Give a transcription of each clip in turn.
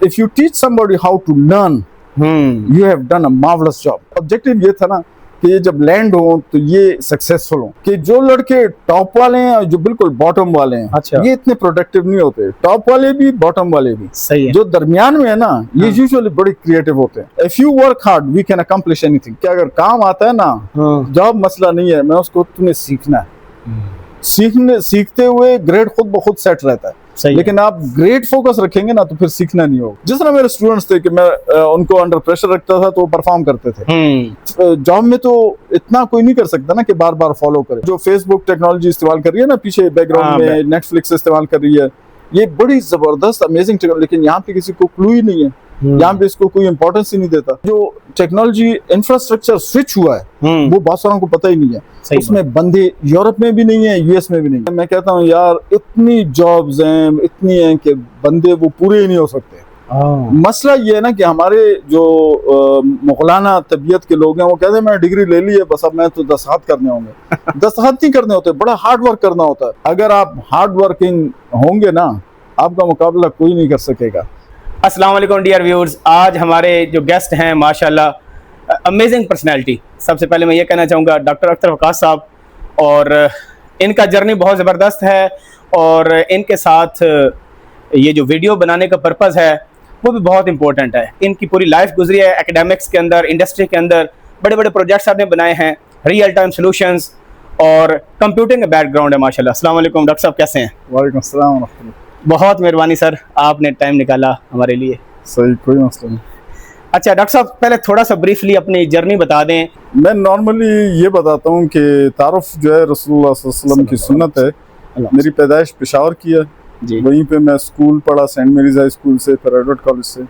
If you teach somebody how to learn, you have done a marvellous job. Objective ये था ना कि ये जब लैंड हो तो ये सक्सेसफुल हो, कि जो लड़के टॉप वाले हैं और जो बिल्कुल बॉटम वाले हैं, अच्छा। ये इतने प्रोडक्टिव नहीं होते, टॉप वाले भी बॉटम वाले भी। सही है। जो दरमियान में है ना, ये यूजुअली बड़े क्रिएटिव होते हैं। If you work hard we can accomplish anything. क्या अगर काम आता है ना, जॉब मसला नहीं है, मैं उसको तुम्हें सीखना है। सीखते हुए ग्रेड खुद ब खुद सेट रहता है। लेकिन आप ग्रेट फोकस रखेंगे ना तो फिर सीखना नहीं होगा। जिस तरह मेरे स्टूडेंट्स थे कि मैं उनको अंडर प्रेशर रखता था तो वो परफॉर्म करते थे। जॉब में तो इतना कोई नहीं कर सकता ना कि बार बार फॉलो करे। जो फेसबुक टेक्नोलॉजी इस्तेमाल कर रही है ना पीछे बैकग्राउंड में, नेटफ्लिक्स इस्तेमाल कर रही है, ये बड़ी जबरदस्त अमेजिंग टेक्नोलॉजी, लेकिन यहाँ पे किसी को क्लू ही नहीं है, यहाँ पे इसको कोई इंपॉर्टेंस ही नहीं देता। जो टेक्नोलॉजी इंफ्रास्ट्रक्चर स्विच हुआ है वो बहुत सारों को पता ही नहीं है। उसमें बंदे यूरोप में भी नहीं है, यूएस में भी नहीं है। मैं कहता हूँ यार इतनी जॉब्स हैं, इतनी हैं कि बंदे वो पूरे ही नहीं हो सकते। मसला ये है ना कि हमारे जो मुगलाना तबीयत के लोग हैं वो कहते हैं मैं डिग्री ले ली है बस अब मैं तो दस्तखत करने होंगे। दस्तखत नहीं करने होते, बड़ा हार्ड वर्क करना होता है। अगर आप हार्ड वर्किंग होंगे ना, आपका मुकाबला कोई नहीं कर सकेगा। अस्सलाम वालेकुम डियर व्यूअर्स, आज हमारे जो गेस्ट हैं माशाल्लाह अमेजिंग पर्सनैलिटी। सबसे पहले मैं ये कहना चाहूँगा डॉक्टर अख्तर वकास साहब, और इनका जर्नी बहुत ज़बरदस्त है और इनके साथ ये जो वीडियो बनाने का पर्पज़ है वो भी बहुत इंपॉर्टेंट है। इनकी पूरी लाइफ गुजरी है एकेडमिक्स के अंदर, इंडस्ट्री के अंदर, बड़े बड़े प्रोजेक्ट्स आपने बनाए हैं, रियल टाइम सॉल्यूशंस और कंप्यूटिंग का बैकग्राउंड है माशाल्लाह। अस्सलाम वालेकुम डॉक्टर साहब, कैसे हैं? वालेकुम अस्सलाम व रहमतुल्लाह। बहुत मेहरबानी सर, आपने टाइम निकाला हमारे लिए। सही, कोई मसला नहीं। अच्छा डॉक्टर साहब, पहले थोड़ा सा ब्रीफली अपनी जर्नी बता दें। मैं नॉर्मली ये बताता हूँ कि तारुफ जो है रसूलुल्लाह सल्लल्लाहु अलैहि वसल्लम की सुन्नत है। मेरी पैदाइश पेशावर की है, वहीं पे मैं स्कूल पढ़ा, सेंट मेरीज हाई स्कूल से, फिर एडवर्ड कॉलेज से,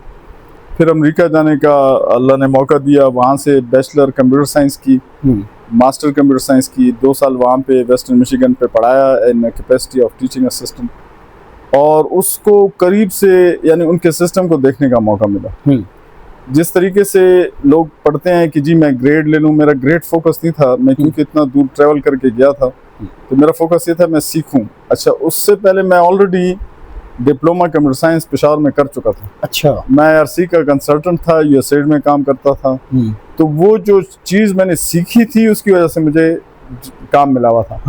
फिर अमेरिका जाने का अल्लाह ने मौका दिया। वहाँ से बैचलर कंप्यूटर साइंस की, मास्टर कंप्यूटर साइंस की, 2 साल वहाँ पे वेस्टर्न मिशिगन पे पढ़ाया in capacity of teaching assistant, और उसको करीब से यानी उनके सिस्टम को देखने का मौका मिला। जिस तरीके से लोग पढ़ते हैं कि जी मैं ग्रेड ले लूँ, मेरा ग्रेड फोकस नहीं था। मैं क्योंकि इतना दूर ट्रैवल करके गया था तो मेरा फोकस ये था मैं सीखूं। अच्छा, उससे पहले मैं already diploma computer science Peshawar में कर चुका था। अच्छा, मैं आरसी का कंसल्टेंट था, यूएसएड में काम करता था। तो वो जो चीज़ मैंने सीखी थी उसकी वजह से मुझे काम मिला हुआ था।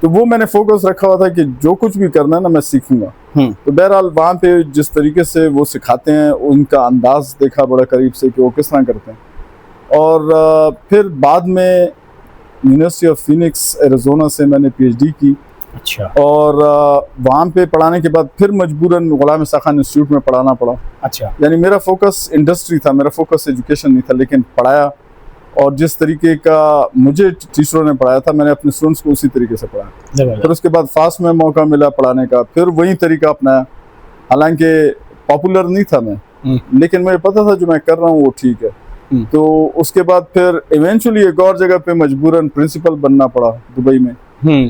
तो वो मैंने फोकस रखा हुआ था कि जो कुछ भी करना है ना मैं सीखूंगा। तो बहरहाल वहाँ पे जिस तरीके से वो सिखाते हैं, उनका अंदाज देखा बड़ा करीब से कि वो किस तरह करते हैं। और फिर बाद में यूनिवर्सिटी ऑफ फिनिक्स एरिज़ोना से मैंने पीएचडी की। अच्छा, और वहाँ पे पढ़ाने के बाद फिर मजबूरन गुलाम इसा खान इंस्टीट्यूट में पढ़ाना पड़ा। अच्छा, यानी मेरा फोकस इंडस्ट्री था, मेरा फोकस एजुकेशन नहीं था, लेकिन पढ़ाया और जिस तरीके का मुझे टीचरों ने पढ़ाया था मैंने अपने स्टूडेंट्स को उसी तरीके से पढ़ाया। फिर उसके बाद फास्ट में मौका मिला पढ़ाने का, फिर वही तरीका अपनाया। हालांकि पॉपुलर नहीं था मैं, लेकिन मुझे पता था जो मैं कर रहा हूँ वो ठीक है। तो उसके बाद फिर इवेंचुअली एक और जगह पे मजबूरन प्रिंसिपल बनना पड़ा दुबई में।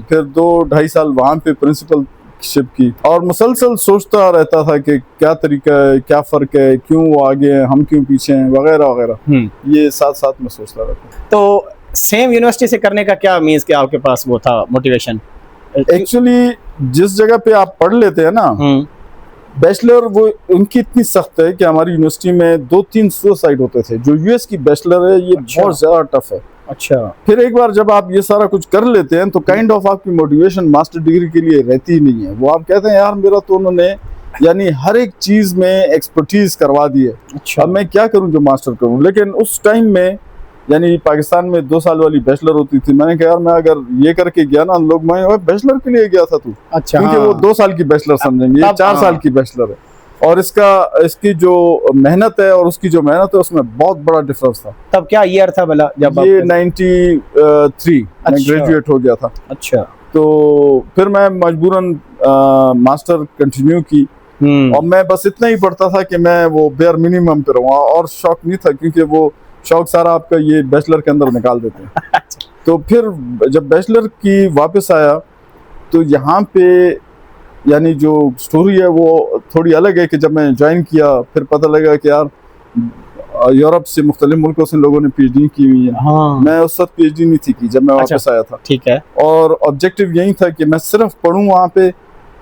फिर 2-2.5 साल वहाँ पे प्रिंसिपल शिप की, और मुसलसल सोचता रहता था कि क्या तरीका है, क्या फ़र्क है, क्यों वो आगे हैं, हम क्यों पीछे हैं, वगैरह वगैरह। ये साथ साथ में सोचता रहता। तो सेम यूनिवर्सिटी से करने का क्या मीन्स कि आपके पास वो था मोटिवेशन? एक्चुअली जिस जगह पे आप पढ़ लेते हैं ना बैचलर, वो उनकी इतनी सख्त है कि हमारी यूनिवर्सिटी में 2-3 सुसाइड होते थे। जो यूएस की बैचलर है ये बहुत ज़्यादा टफ है। अच्छा, फिर एक बार जब आप ये सारा कुछ कर लेते हैं तो काइंड ऑफ आपकी मोटिवेशन मास्टर डिग्री के लिए रहती ही नहीं है। वो आप कहते हैं यार मेरा तो उन्होंने यानी हर एक चीज में एक्सपर्टीज करवा दी है। अच्छा, अब मैं क्या करूं जो मास्टर करूं। लेकिन उस टाइम में यानी पाकिस्तान में 2 साल वाली बैचलर होती थी। मैंने कहा यार मैं अगर ये करके गया ना, लोग मैं बैचलर के लिए गया था तू। अच्छा, क्योंकि वो 2 साल की बैचलर समझेंगे, ये 4 साल की बैचलर है। और इसकी जो मेहनत है और उसकी जो मेहनत है उसमें बहुत बड़ा डिफरेंस था। तब क्या ईयर था भला जब ये 93 मैं ग्रेजुएट हो गया था। अच्छा, तो फिर मैं मजबूरन मास्टर कंटिन्यू की, और मैं बस इतना ही पढ़ता था कि मैं वो बेयर मिनिमम पे रहूँ, और शौक नहीं था क्योंकि वो शौक सारा आपका ये बैचलर के अंदर निकाल देते हैं। तो फिर जब बैचलर की वापस आया तो यहाँ पे यानी जो स्टोरी है वो थोड़ी अलग है कि जब मैं ज्वाइन किया फिर पता लगा कि यार यूरोप से मुख्तलिफ मुल्कों से लोगों ने पीएचडी की हुई है। हाँ। मैं उस वक्त पीएचडी नहीं थी की जब मैं वापस आया था। ठीक है, और ऑब्जेक्टिव यही था कि मैं सिर्फ पढ़ूं वहाँ पे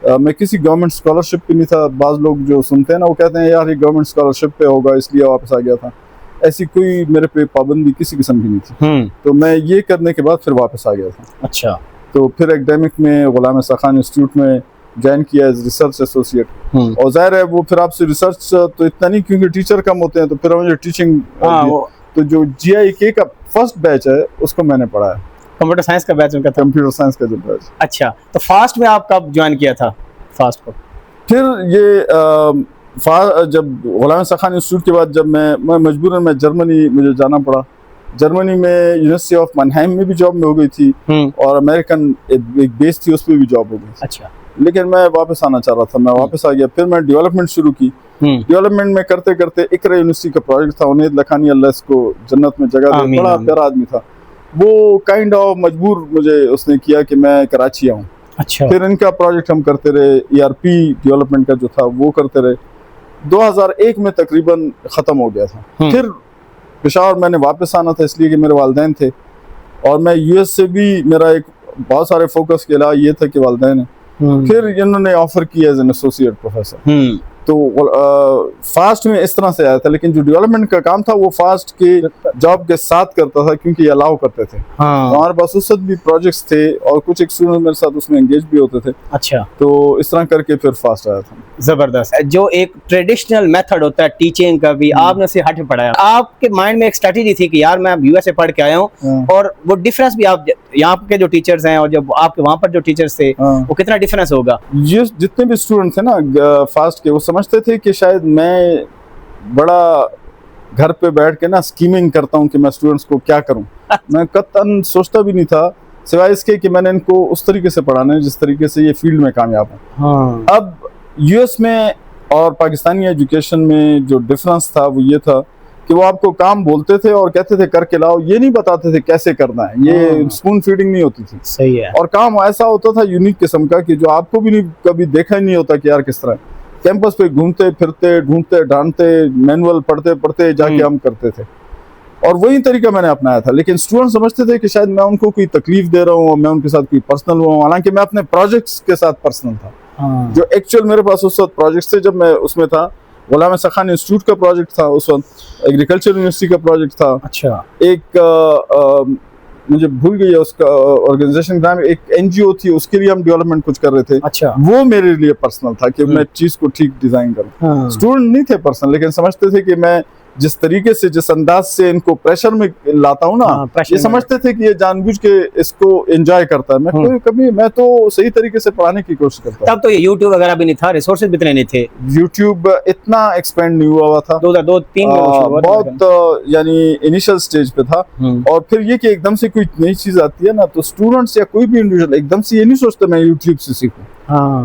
मैं किसी गवर्नमेंट स्कॉलरशिप पे नहीं था। बाज़ लोग जो सुनते हैं ना वो कहते हैं यार ये गवर्नमेंट स्कॉलरशिप पे होगा इसलिए वापस आ गया था। ऐसी कोई मेरे पे पाबंदी किसी किस्म की नहीं थी। तो मैं ये करने के बाद फिर वापस आ गया था। अच्छा। तो फिर एकेडमिक में गुलाम रज़ा खान इंस्टीट्यूट में ज्वाइन किया एज रिसर्च एसोसिएट। और जाहिर है वो फिर आपसे रिसर्च तो इतना नहीं, क्योंकि टीचर कम होते हैं, तो फिर मुझे टीचिंग। तो जो GIK का फर्स्ट बैच है उसको मैंने पढ़ा है। कंप्यूटर साइंस का बैच उनका था? कंप्यूटर साइंस का जो बैच। अच्छा, तो फास्ट में आप कब ज्वाइन किया था फास्ट को? फिर ये जब गुलाम रज़ा खान इंस्टीट्यूट के बाद जब मैं मजबूरन मैं जर्मनी मुझे जाना पड़ा। जर्मनी में यूनिवर्सिटी ऑफ मनहाइम में भी जॉब में हो गई थी और अमेरिकन एक बेस थी उस पर भी जॉब हो गई। अच्छा। लेकिन मैं वापस आना चाह रहा था, मैं वापस आ गया। फिर मैं डेवलपमेंट शुरू की। डेवलपमेंट में करते करते इकरा यूनिवर्सिटी का प्रोजेक्ट था, उन्हें लखानी अल्लाह इसको जन्नत में जगह दे, बड़ा प्यारा आदमी था वो। काइंड ऑफ मजबूर मुझे उसने किया कि मैं कराची आऊँ। अच्छा। फिर इनका प्रोजेक्ट हम करते रहे, ERP डेवलपमेंट का जो था वो करते रहे। 2001 में तकरीबन ख़त्म हो गया था। फिर पेशावर मैंने वापस आना था इसलिए कि मेरे वालिदैन थे और मैं US से भी मेरा एक बहुत सारे फोकस के अलावा ये था कि वालिदैन है। फिर इन्होंने ऑफर किया एज एन एसोसिएट प्रोफेसर। तो फास्ट में इस तरह से आया था, लेकिन जो डेवलपमेंट का काम था वो फास्ट के जॉब के साथ करता था क्योंकि अलाउ करते थे। हमारे पास उस वक्त भी प्रोजेक्ट्स थे और कुछ एक स्टूडेंट मेरे साथ उसमें एंगेज भी होते थे। अच्छा। तो इस तरह करके फिर फास्ट आया था। जबरदस्त। जो एक ट्रेडिशनल मेथड होता है टीचिंग का भी आपने उसे हट पढ़ाया। आपके माइंड में एक स्ट्रेटेजी थी कि यार मैं USA पढ़ के आया हूँ और वो डिफरेंस भी आप यहाँ के जो टीचर्स हैं और जब आपके वहाँ पर जो टीचर्स थे वो कितना डिफरेंस होगा? ये जितने भी स्टूडेंट थे ना फास्ट के वो समझते थे कि शायद मैं बड़ा घर पे बैठ के ना स्कीमिंग करता हूँ कि मैं स्टूडेंट्स को क्या करूँ। मैं कतन सोचता भी नहीं था सिवाय इसके कि मैंने इनको उस तरीके से पढ़ाना है जिस तरीके से ये फील्ड में कामयाब है। अब US में और पाकिस्तानी एजुकेशन में जो डिफरेंस था वो ये था कि वो आपको काम बोलते थे और कहते थे करके लाओ, ये नहीं बताते थे कैसे करना है। ये स्पून फीडिंग नहीं होती थी। सही है। और काम ऐसा होता था यूनिक किस्म का कि जो आपको भी नहीं कभी देखा ही नहीं होता कि यार किस तरह कैंपस पे घूमते फिरते ढूंढते ढांढते मैनुअल पढ़ते पढ़ते जाके हम करते थे। और वही तरीका मैंने अपनाया था। लेकिन स्टूडेंट समझते थे कि शायद मैं उनको कोई तकलीफ दे रहा हूँ और मैं उनके साथ कोई पर्सनल हुआ हूँ, हालांकि मैं अपने प्रोजेक्ट्स के साथ पर्सनल था। जो एक्चुअल मेरे पास उस वक्त प्रोजेक्ट्स थे जब मैं उसमें था, गुलाम रज़ा खान इंस्टीट्यूट का प्रोजेक्ट था उस वक्त, एग्रीकल्चर यूनिवर्सिटी का प्रोजेक्ट था। अच्छा। एक मुझे भूल गई है उसका ऑर्गेनाइजेशन का नाम, एक NGO थी उसके लिए हम डेवलपमेंट कुछ कर रहे थे। अच्छा। वो मेरे लिए पर्सनल था कि मैं चीज को ठीक डिजाइन करूं। स्टूडेंट नहीं थे पर्सनल, लेकिन समझते थे कि मैं जिस तरीके से जिस अंदाज से इनको प्रेशर में लाता हूँ ना, ये समझते थे कि ये जानबूझ के इसको एंजॉय करता है। मैं तो सही तरीके से पढ़ाने की कोशिश करता। तब तो ये YouTube वगैरह भी नहीं था, रिसोर्सेज भी इतने नहीं थे, YouTube इतना एक्सपेंड नहीं हुआ था। 2002-03 में बहुत यानी इनिशियल स्टेज पे था। और फिर ये कि एकदम से कोई नई चीज आती है ना तो स्टूडेंट्स या कोई भी इंडिविजुअल एकदम से ये नहीं सोचता मैं YouTube से सीखूं।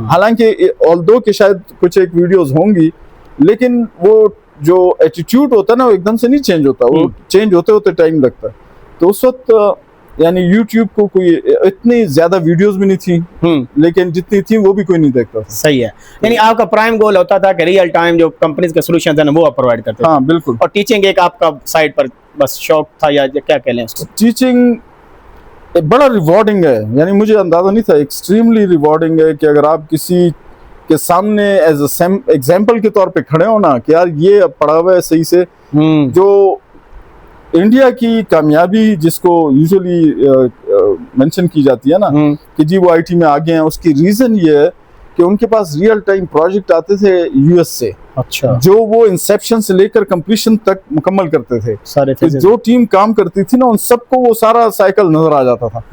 हालांकि ऑल्दो कि शायद कुछ एक वीडियोस होंगी, लेकिन वो जो एटीट्यूड होता है ना वो एकदम से नहीं चेंज होता, वो चेंज होते होते टाइम लगता है। तो उस वक्त यानी YouTube को कोई इतनी ज्यादा वीडियोस भी नहीं थी, लेकिन जितनी थी वो भी कोई नहीं देखता था। सही है। यानी आपका प्राइम गोल होता था कि रियल टाइम जो कंपनीज के सॉल्यूशंस हैं वो आप प्रोवाइड करते थे। हाँ बिल्कुल। और टीचिंग एक आपका साइड पर बस शौक था या क्या कह लें उसको? टीचिंग बड़ा रिवॉर्डिंग है, यानी मुझे अंदाजा नहीं था, एक्सट्रीमली रिवॉर्डिंग है कि अगर आप किसी के सामने एज एग्जाम्पल के तौर पे खड़े हो ना कि यार ये पढ़ा हुआ है सही से। जो इंडिया की कामयाबी जिसको यूजुअली मेंशन की जाती है ना कि जी वो IT में आगे हैं, उसकी रीजन ये है कि उनके पास रियल टाइम प्रोजेक्ट आते थे US से। अच्छा। जो वो इंसेप्शन से लेकर कंप्लीशन तक मुकम्मल करते थे सारे। जो टीम काम करती थी ना उन सबको वो सारा साइकिल नजर आ जाता था।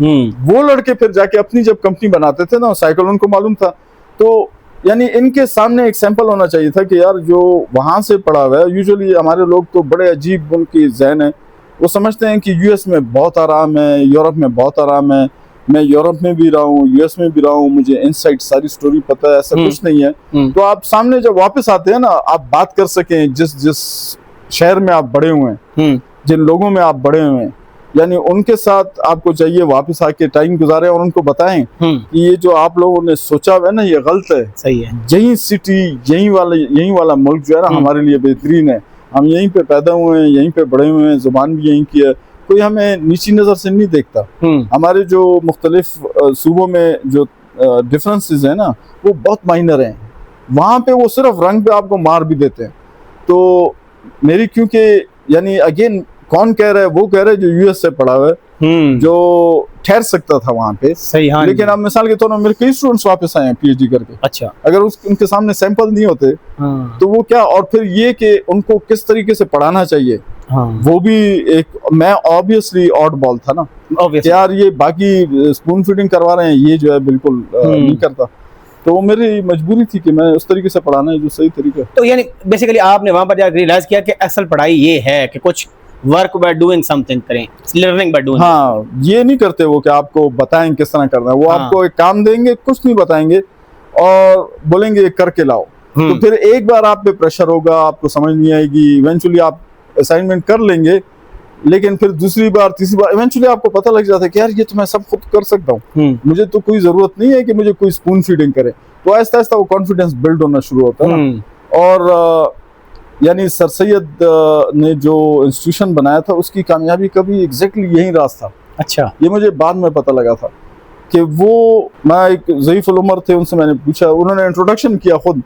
वो लड़के फिर जाके अपनी जब कंपनी बनाते थे ना साइकिल उनको मालूम था। तो यानी इनके सामने एक सैंपल होना चाहिए था कि यार जो वहां से पढ़ा हुआ है, यूजुअली हमारे लोग तो बड़े अजीब उनकी ज़हन है, वो समझते हैं कि US में बहुत आराम है, यूरोप में बहुत आराम है। मैं यूरोप में भी रहा हूँ, US में भी रहा हूँ, मुझे इनसाइड सारी स्टोरी पता है, ऐसा कुछ नहीं है। तो आप सामने जब वापस आते हैं ना, आप बात कर सकें जिस शहर में आप बड़े हुए हैं, जिन लोगों में आप बड़े हुए हैं, यानी उनके साथ आपको चाहिए वापस आके टाइम गुजारें और उनको बताएं कि ये जो आप लोगों ने सोचा हुआ है ना ये गलत है। सही है। यही सिटी यही वाला मुल्क जो है ना हमारे लिए बेहतरीन है। हम यहीं पे पैदा हुए हैं, यहीं पे बड़े हुए हैं, जुबान भी यहीं की है, कोई हमें नीची नज़र से नहीं देखता। हमारे जो मुख्तलिफ सूबों में जो डिफरेंसेस हैं ना वो बहुत माइनर हैं। वहाँ पे वो सिर्फ रंग पे आपको मार भी देते हैं। तो मेरी क्योंकि यानी अगेन कौन कह रहा है, वो कह रहा है जो यूएस से पढ़ा हुआ है, जो ठहर सकता था वहाँ पे। सही, हाँ। लेकिन अब मिसाल के तौर पर मेरे कई स्टूडेंट्स वापस आए हैं पीएचडी करके। अच्छा। अगर उनके सामने सैंपल नहीं होते तो वो क्या, और फिर ये कि उनको किस तरीके से पढ़ाना चाहिए, वो भी एक, मैं ऑब्वियसली ऑड बॉल था ना, यार ये बाकी स्पून फीडिंग करवा रहे हैं, ये जो है बिल्कुल नहीं करता। तो वो मेरी मजबूरी थी कि मैं उस तरीके से पढ़ाना है जो सही तरीका। तो यानी बेसिकली आपने वहां पर जाकर रियलाइज किया कि असल पढ़ाई ये है कि कुछ वर्क बाय डूइंग समथिंग करें, लर्निंग बाय डूइंग। हाँ, ये नहीं करते वो कि आपको बताएं किस तरह करना है। वो आपको एक काम देंगे, कुछ नहीं बताएंगे और बोलेंगे करके लाओ। तो फिर एक बार आप पे प्रेशर होगा, आपको समझ नहीं आएगी, इवेंचुअली आप असाइनमेंट कर लेंगे, लेकिन फिर दूसरी बार तीसरी बार इवेंचुअली आपको पता लग जाता है कि यार ये तो मैं सब खुद कर सकता हूँ, मुझे तो कोई जरूरत नहीं है कि मुझे कोई स्पून फीडिंग करे। तो आहिस्ता आहिस्ता वो कॉन्फिडेंस बिल्ड होना शुरू होता है ना। और यानी सर सैयद ने जो इंस्टीट्यूशन बनाया था उसकी कामयाबी का भी एग्जैक्टली यही राज था। अच्छा। ये मुझे बाद में पता लगा था कि वो, मैं एक ज़ईफ़ुल उमर थे, उनसे मैंने पूछा, उन्होंने इंट्रोडक्शन किया खुद,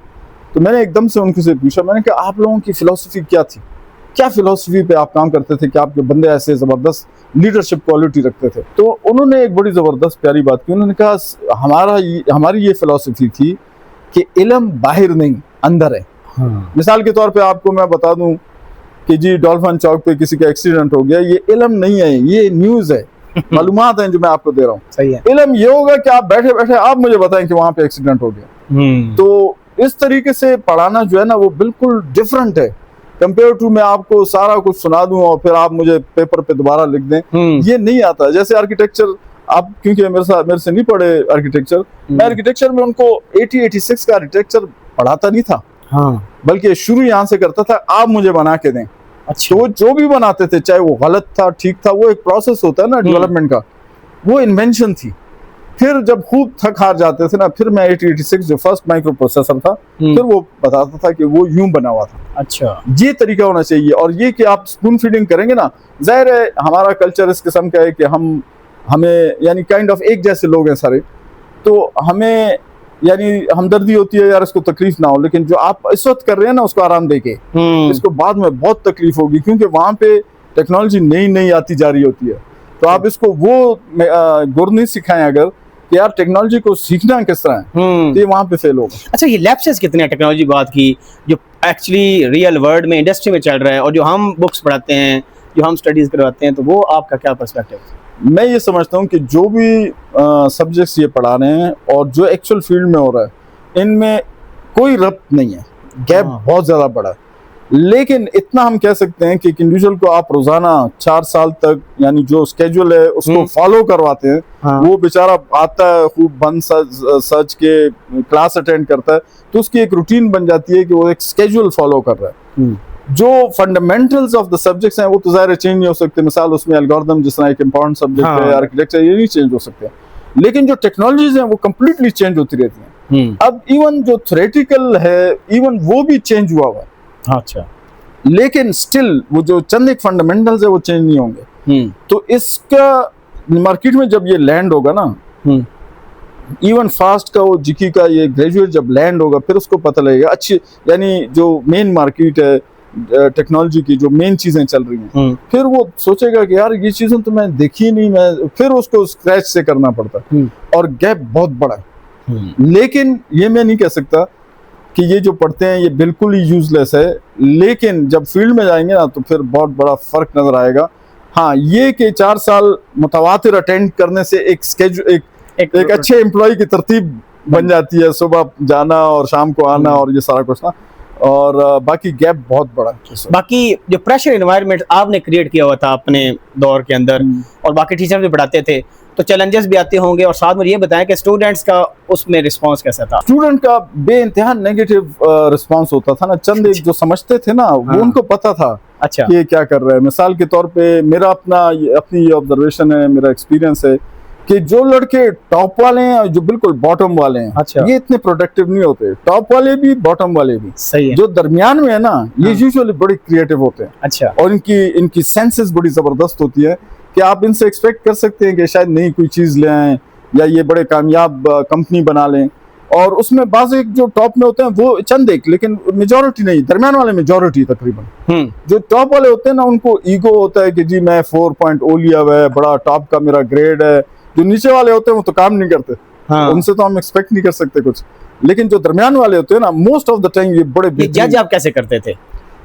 तो मैंने एकदम से उनसे पूछा, मैंने कहा आप लोगों की फिलॉसफी क्या थी, क्या फिलॉसफी पे आप काम करते थे कि आपके बंदे ऐसे ज़बरदस्त लीडरशिप क्वालिटी रखते थे। तो उन्होंने एक बड़ी ज़बरदस्त प्यारी बात की, उन्होंने कहा हमारी ये फिलॉसफी थी कि इल्म बाहर नहीं अंदर है। मिसाल के तौर पे आपको मैं बता दूं कि जी डॉल्फिन चौक पे किसी का एक्सीडेंट हो गया, ये इल्म नहीं है, ये न्यूज़ है, मालूमात है जो मैं आपको दे रहा हूँ। सही है। इल्म ये होगा कि आप बैठे बैठे आप मुझे बताएं कि वहां पे एक्सीडेंट हो गया। तो इस तरीके से पढ़ाना जो है ना वो बिल्कुल डिफरेंट है कंपेयर टू मैं आपको सारा कुछ सुना दूं और फिर आप मुझे पेपर पे दोबारा लिख दें। ये नहीं आता। जैसे आर्किटेक्चर, आप क्योंकि मेरे से नहीं पढ़े आर्किटेक्चर, मैं आर्किटेक्चर में उनको 86 का आर्किटेक्चर पढ़ाता नहीं था, बल्कि शुरू यहाँ से करता था, आप मुझे बना के दें। अच्छा। तो वो जो भी बनाते थे, चाहे वो गलत था ठीक था, वो एक प्रोसेस होता है ना डेवलपमेंट का, वो इन्वेंशन थी। फिर जब खूब थक हार जाते थे ना, फिर मैं 86 जो फर्स्ट माइक्रो प्रोसेसर था, फिर वो बताता था कि वो यूं बना हुआ था। अच्छा, ये तरीका होना चाहिए। और ये कि आप स्पून फीडिंग करेंगे ना, जाहिर है हमारा कल्चर इस किस्म का है कि हमें यानी काइंड ऑफ एक जैसे लोग हैं सारे, तो हमें यानी हमदर्दी होती है यार इसको तकलीफ ना हो, लेकिन जो आप इस वक्त कर रहे हैं ना उसको आराम दे के, इसको बाद में बहुत तकलीफ होगी, क्योंकि वहां पे टेक्नोलॉजी नई नई आती जा रही होती है। तो आप इसको वो गुर नहीं सिखाएं अगर कि यार टेक्नोलॉजी को सीखना किस तरह है, तो ये वहां पे फेल होगा। अच्छा, ये लैप्सेस कितने टेक्नोलॉजी बात की जो एक्चुअली रियल वर्ल्ड में इंडस्ट्री में चल रहा है, और जो हम बुक्स पढ़ाते हैं, जो हम स्टडीज करवाते हैं, तो वो आपका क्या पर्सपेक्टिव है? मैं ये समझता हूँ कि जो भी सब्जेक्ट्स ये पढ़ा रहे हैं और जो एक्चुअल फील्ड में हो रहा है, इनमें कोई रब्त नहीं है, गैप बहुत ज़्यादा बड़ा है। लेकिन इतना हम कह सकते हैं कि एक इंडिविजुअल को आप रोज़ाना 4 साल तक यानी जो स्केड्यूल है उसको फॉलो करवाते हैं, वो बेचारा आता है खूब बन सच के क्लास अटेंड करता है, तो उसकी एक रूटीन बन जाती है कि वो एक स्केड्यूल फॉलो कर रहा है। जो फंडामेंटल्स ऑफ द सब्जेक्ट्स हैं वो तो ज़ाहिर चेंज नहीं हो सकते। मिसाल उसमें एल्गोरिथम जिस तरह एक इंपॉर्टेंट सब्जेक्ट है, आर्किटेक्चर, ये नहीं चेंज हो सकते, लेकिन जो टेक्नोलॉजीज हैं वो कंप्लीटली चेंज होती रहती हैं। अब इवन जो थ्योरेटिकल है, इवन वो भी चेंज हुआ है। अच्छा, लेकिन स्टिल वो जो चंद एक फंडामेंटल्स है वो चेंज नहीं होंगे। तो इसका मार्केट में जब ये लैंड होगा ना, इवन फास्ट का वो जिकी का ये ग्रेजुएट जब लैंड होगा, फिर उसको पता लगेगा अच्छी यानी जो मेन मार्केट है टेक्नोलॉजी की, जो मेन चीजें चल रही हैं, फिर वो सोचेगा कि यार ये चीजें तो मैं देखी नहीं, मैं फिर उसको स्क्रैच से करना पड़ता है और गैप बहुत बड़ा है। लेकिन ये मैं नहीं कह सकता कि ये जो पढ़ते हैं ये बिल्कुल ही यूजलेस है, लेकिन जब फील्ड में जाएंगे ना तो फिर बहुत बड़ा फर्क नजर आएगा। हाँ, ये कि 4 साल मुतवातिर अटेंड करने से एक अच्छे एम्प्लॉय की तरतीब बन जाती है, सुबह जाना और शाम को आना और ये सारा कुछ ना, और बाकी गैप बहुत बड़ा है। बाकी जो प्रेशर एनवायरनमेंट आपने क्रिएट किया हुआ था अपने दौर के अंदर, और बाकी टीचर भी पढ़ाते थे, तो चैलेंजेस भी आते होंगे, और साथ में ये बताएं कि स्टूडेंट्स का उसमें रिस्पांस कैसा था? स्टूडेंट का बेइंतहा नेगेटिव रिस्पांस होता था ना। चंद एक जो समझते थे ना, वो उनको पता था अच्छा कि ये क्या कर रहे हैं। मिसाल के तौर पे मेरा अपनी ऑब्जर्वेशन है, मेरा एक्सपीरियंस है कि जो लड़के टॉप वाले हैं और जो बिल्कुल बॉटम वाले हैं, अच्छा, ये इतने प्रोडक्टिव नहीं होते। टॉप वाले भी बॉटम वाले भी सही है। जो दरमियान में है ना, ये यूजुअली बड़े क्रिएटिव होते हैं। अच्छा, और इनकी सेंसेस बड़ी जबरदस्त होती है कि आप इनसे एक्सपेक्ट कर सकते हैं कि शायद नई कोई चीज ले आए, या ये बड़े कामयाब कंपनी बना लें, और उसमें बाज़ एक जो टॉप में होते हैं वो चंद एक, लेकिन मेजॉरिटी नहीं, दरमियान वाले मेजॉरिटी तकरीबन। जो टॉप वाले होते हैं ना उनको ईगो होता है कि जी मैं 4.0 लिया हुआ है, बड़ा टॉप का मेरा ग्रेड है। जो नीचे वाले होते हैं वो तो काम नहीं करते, उनसे तो हम एक्सपेक्ट नहीं कर सकते कुछ। लेकिन जो दरमियान वाले होते हैं ना, मोस्ट ऑफ द टाइम ये बड़े जज आप कैसे करते थे?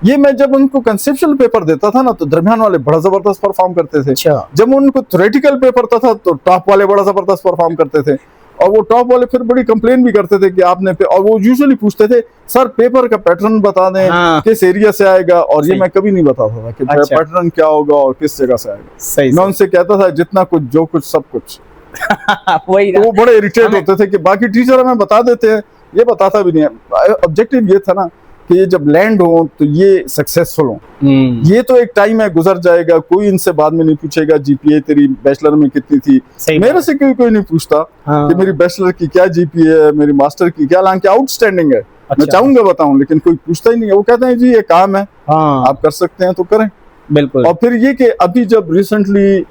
ये मैं जब उनको कंसेप्चुअल पेपर देता था ना तो दरमियान वाले बड़ा जबरदस्त परफॉर्म करते थे। जब उनको थ्योरेटिकल पेपर था तो टॉप वाले बड़ा जबरदस्त परफॉर्म करते थे, और वो टॉप वाले फिर बड़ी कंप्लेन भी करते थे कि आपने और वो यूजुअली पूछते थे सर पेपर का पैटर्न बता दें, किस एरिया से आएगा, और ये मैं कभी नहीं बताता था कि पैटर्न क्या होगा और किस जगह से आएगा। मैं उनसे कहता था जितना कुछ जो कुछ सब कुछ। वही तो वो बड़े इरिटेट होते थे कि बाकी टीचर हमें बता देते हैं, ये बताता भी नहीं है। ऑब्जेक्टिव ये था ना कि ये जब लैंड हो तो ये सक्सेसफुल हो। ये तो एक टाइम है, गुजर जाएगा, कोई इनसे बाद में नहीं पूछेगा जीपीए तेरी बैचलर में कितनी थी। मेरे से कोई नहीं पूछता कि मेरी बैचलर की क्या जीपीए है, मेरी मास्टर की क्या, हालांकि आउटस्टैंडिंग है। मैं चाहूंगा बताऊं, लेकिन कोई पूछता ही नहीं है। वो कहते हैं जी ये काम है, आप कर सकते हैं तो करें। बिल्कुल। और फिर ये कि अभी जब रिसेंटली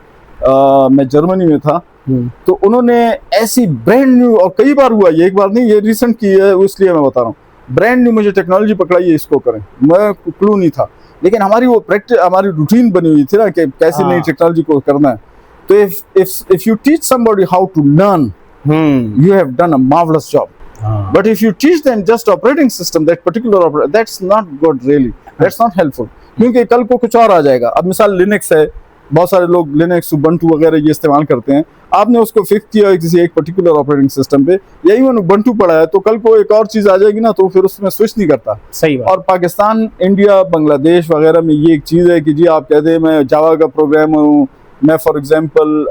मैं जर्मनी में था तो उन्होंने ऐसी ब्रांड न्यू, और कई बार हुआ, ये एक बार नहीं, ये रिसेंट की है इसलिए मैं बता रहा हूँ, ब्रांड न्यू मुझे टेक्नोलॉजी पकड़ाई है इसको करें, मैं क्लू नहीं था, लेकिन हमारी वो प्रैक्टिस, हमारी रूटीन बनी हुई थी ना कि कैसे नई टेक्नोलॉजी को करना है। तो if you teach somebody how to learn, you have done a marvelous job. But if you teach them just operating system, that particular that's not good really. That's not helpful. क्योंकि कल को कुछ और आ जाएगा। अब मिसाल लिनक्स है, बहुत सारे लोग लिनक्स, उबंटू वगैरह ये इस्तेमाल करते हैं। आपने उसको फिक्स किया किसी एक पर्टिकुलर ऑपरेटिंग सिस्टम पे, या इवन उबंटू पड़ा है, तो कल को एक और चीज आ जाएगी ना तो फिर उसमें स्विच नहीं करता। सही बात। और पाकिस्तान, इंडिया, बांग्लादेश वगैरह में ये एक चीज है कि जी आप कहते हैं मैं जावा का प्रोग्रामर हूँ, मैं फॉर एग्जाम्पल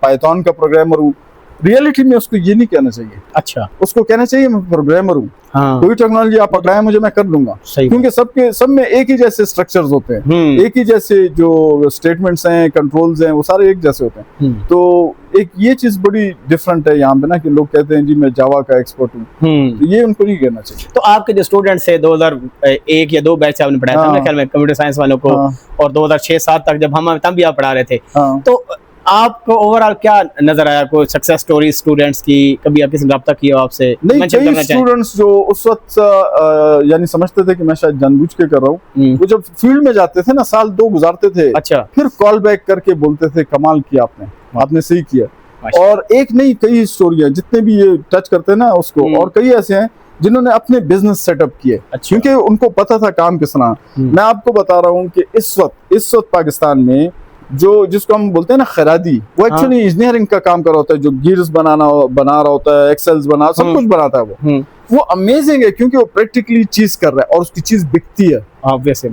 पाइथन का प्रोग्रामर हूँ। रियलिटी में उसको ये नहीं कहना चाहिए। अच्छा, उसको कहना चाहिए मैं प्रोग्रामर हूँ। कोई टेक्नोलॉजी आप पकड़ाए मुझे, मैं कर दूंगा, क्योंकि सब में एक ही जैसे स्ट्रक्चर्स होते हैं, एक ही जैसे जो स्टेटमेंट्स हैं, कंट्रोल्स हैं, वो सारे एक जैसे होते हैं। तो एक ये चीज बड़ी डिफरेंट है यहाँ पे ना कि लोग कहते हैं जी मैं जावा का एक्सपर्ट हूँ, तो ये उनको नहीं कहना चाहिए। तो आपके जो स्टूडेंट्स है 2001 या 2 बैच आपने पढ़ाया था मेरे ख्याल में कंप्यूटर साइंस वालों को, और 2006-07 तक जब हम तब भी आप पढ़ा रहे थे, तो आपको ओवरऑल क्या नजर आया? कोई सक्सेस स्टोरी स्टूडेंट्स की, कभी आपके साथ रब्ता किया आपसे? नहीं, कई स्टूडेंट्स जो उस वक्त यानी समझते थे कि मैं शायद जानबूझ के कर रहा हूँ, वो जब फील्ड में जाते थे ना, साल 2 गुजारते थे, अच्छा, फिर कॉल बैक करके बोलते थे कमाल किया आपने सही किया। और एक नहीं, कई स्टोरियां जितने भी ये टच करते हैं ना उसको, और कई ऐसे हैं जिन्होंने अपने बिजनेस सेटअप किए, क्योंकि उनको पता था काम किस तरह। मैं आपको बता रहा हूँ कि इस वक्त पाकिस्तान में जो जिसको हम बोलते हैं ना खैरादी, वो एक्चुअली इंजीनियरिंग का काम कर रहा होता है, जो गियर्स बना रहा होता है, एक्सेल्स सब कुछ बनाता है। वो अमेजिंग है क्योंकि वो प्रैक्टिकली चीज कर रहा है और उसकी चीज बिकती है।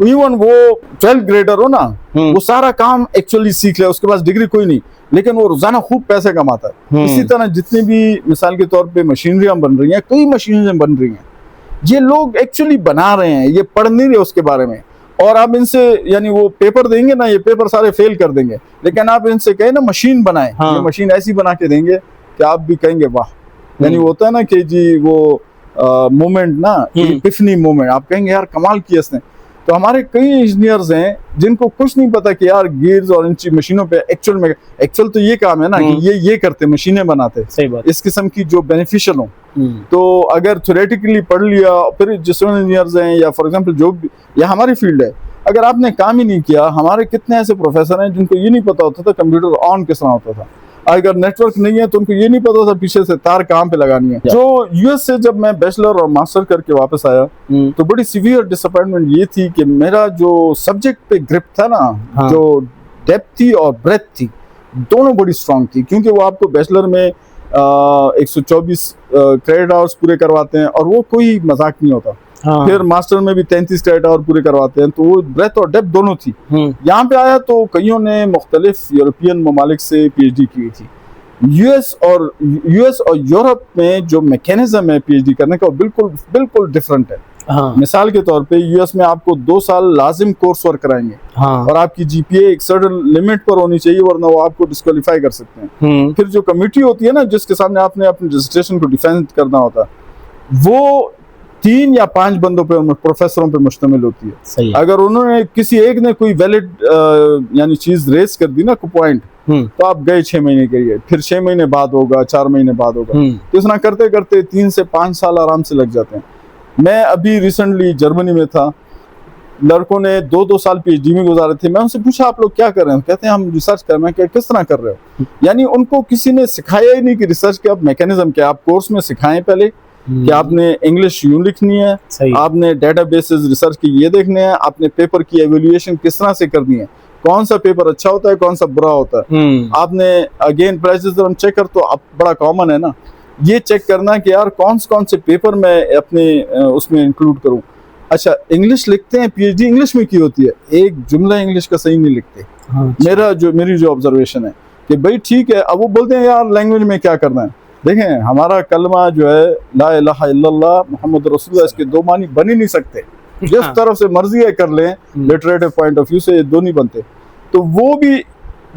इवन वो 12th ग्रेडर हो ना, वो सारा काम एक्चुअली सीख ले, उसके पास डिग्री कोई नहीं, लेकिन वो रोजाना खूब पैसे कमाता है। इसी तरह जितनी भी मिसाल के तौर पे मशीनरियां बन रही हैं, कई मशीनरियां बन रही हैं, ये लोग एक्चुअली बना रहे हैं, ये पढ़ नहीं रहे उसके बारे में। और आप इनसे यानी वो पेपर देंगे ना, ये पेपर सारे फेल कर देंगे, लेकिन आप इनसे कहें ना मशीन बनाए, ये मशीन ऐसी बना के देंगे कि आप भी कहेंगे वाह। यानी होता है ना कि जी वो मोमेंट ना, इपिफनी मोमेंट, आप कहेंगे यार कमाल किया इसने। तो हमारे कई इंजीनियर्स हैं जिनको कुछ नहीं पता कि यार गियर्स और इन मशीनों पे एक्चुअल तो ये काम है ना कि ये करते, मशीनें बनाते, सही बात, इस किस्म की जो बेनिफिशियल हो। तो अगर थ्योरेटिकली पढ़ लिया, फिर जो सिविल इंजीनियर्स हैं या फॉर एग्जांपल जो या हमारी फील्ड है, अगर आपने काम ही नहीं किया, हमारे कितने ऐसे प्रोफेसर हैं जिनको ये नहीं पता होता था कंप्यूटर ऑन किस तरह होता था। अगर नेटवर्क नहीं है तो उनको ये नहीं पता था पीछे से तार कहाँ पे लगानी है। जो यूएस से जब मैं बैचलर और मास्टर करके वापस आया तो बड़ी सीवियर डिसअपॉइंटमेंट ये थी कि मेरा जो सब्जेक्ट पे ग्रिप था ना, जो डेप्थ थी और ब्रेथ थी, दोनों बड़ी स्ट्रांग थी। क्योंकि वो आपको बैचलर में 124 क्रेडिट आवर्स पूरे करवाते हैं और वो कोई मजाक नहीं होता। फिर मास्टर में भी 33 क्रेडिट आवर पूरे करवाते हैं, तो वो ब्रेथ और डेप्थ दोनों थी। यहाँ पे आया तो कईयों ने मुख्तलिफ यूरोपियन ममालिक से पीएचडी की हुई थी। यूएस और यूरोप में जो मैकेनिज्म है पीएचडी करने का, वो बिल्कुल डिफरेंट है। मिसाल के तौर पे यूएस में आपको 2 साल लाजिम कोर्स वर्क कराएंगे, और आपकी जीपीए एक सर्टेन लिमिट पर होनी चाहिए, वरना वो आपको डिस्क्वालीफाई कर सकते हैं। फिर जो कमेटी होती है ना, जिसके सामने आपने अपने रजिस्ट्रेशन को डिफेंड करना होता है, वो 3 या 5 बंदों पे, प्रोफेसरों पे मुश्तमिल होती है। अगर उन्होंने किसी एक ने कोई वैलिड यानी चीज रेस कर दी ना, पॉइंट, तो आप गए 6 महीने के लिए, फिर 6 महीने बाद होगा, 4 महीने बाद होगा, तो इतना करते करते 3 से 5 साल आराम से लग जाते हैं। मैं अभी रिसेंटली जर्मनी में था, लड़कों ने 2-2 साल पीएचडी में गुजारे थे। मैं उनसे पूछा आप लोग क्या कर रहे हैं? कहते हैं हम रिसर्च कर रहे हैं। क्या किस तरह कर रहे हो? यानी उनको किसी ने सिखाया ही नहीं कि रिसर्च के अब मैकेनिज्म क्या। आप कोर्स में सिखाएं पहले कि आपने इंग्लिश यूं लिखनी है, आपने डेटाबेसेस रिसर्च के ये देखने हैं, आपने पेपर की एवेल्युएशन किस तरह से करनी है, कौन सा पेपर अच्छा होता है, कौन सा बुरा होता है। आपने अगेन प्लेजरिज्म चेक कर, तो अब बड़ा कॉमन है ना ये चेक करना कि यार कौन से पेपर मैं अपने उसमें इंक्लूड करूं। अच्छा, इंग्लिश लिखते हैं, पीएचडी इंग्लिश में की होती है, एक जुमला इंग्लिश का सही नहीं लिखते। मेरी जो ऑब्जर्वेशन है कि भाई ठीक है, अब वो बोलते हैं यार लैंग्वेज में क्या करना है। देखें, हमारा कलमा जो है ला इलाहा इल्लल्लाह मुहम्मद रसूलुल्लाह, इसके दो मानी बन ही नहीं सकते। जिस तरफ से मर्जी है कर लें, लिटरेटिव पॉइंट ऑफ व्यू से ये दो नहीं बनते। तो वो भी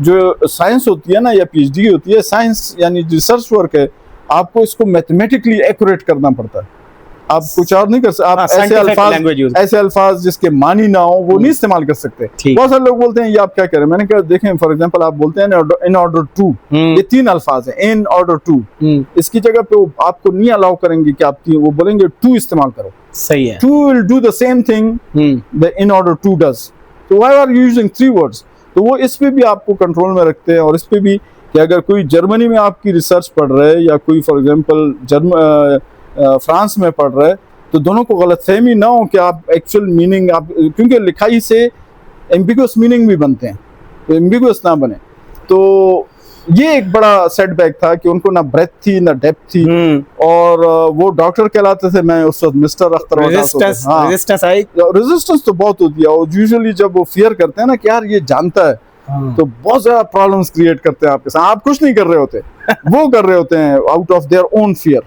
जो साइंस होती है ना या पीएचडी होती है, साइंस यानी रिसर्च वर्क है, आपको इसको मैथमेटिकली एक्यूरेट करना पड़ता है। आप कुछ और नहीं कर सकते। आप ऐसे अल्फाज जिसके मानी ना हो वो नहीं इस्तेमाल कर सकते। बहुत सारे लोग बोलते हैं ये आप क्या कह रहे हैं। मैंने कहा देखें, फॉर एग्जांपल आप बोलते हैं इन ऑर्डर टू, ये 3 अल्फाज हैं, इन ऑर्डर टू, इसकी जगह पे वो आपको नहीं अलाउ करेंगे कि आप वो बोलेंगे टू इस्तेमाल करो। सही है, two will do the same thing the in order to does, तो why are you using 3 words. तो वो इस पे भी आपको कंट्रोल में रखते हैं। और इस पे भी कि अगर कोई जर्मनी में आपकी रिसर्च पढ़ रहा है या कोई फॉर एग्जांपल फ्रांस में पढ़ रहा है, तो दोनों को गलतफहमी ना हो कि आप एक्चुअल मीनिंग आप, क्योंकि लिखाई से एम्बिगुअस मीनिंग भी बनते हैं, तो एम्बिगुअस ना बने। तो ये एक बड़ा सेटबैक था कि उनको ना ब्रेथ थी ना डेप्थ थी। और वो डॉक्टर कहलाते थे, मैं उस वक्त मिस्टर अख्तर। रेजिस्टेंस तो बहुत होती है, और यूजुअली जब वो फियर करते हैं ना कि यार ये जानता है, तो बहुत ज्यादा प्रॉब्लम्स क्रिएट करते हैं आपके साथ। आप कुछ नहीं कर रहे होते, वो कर रहे होते हैं out of their own fear.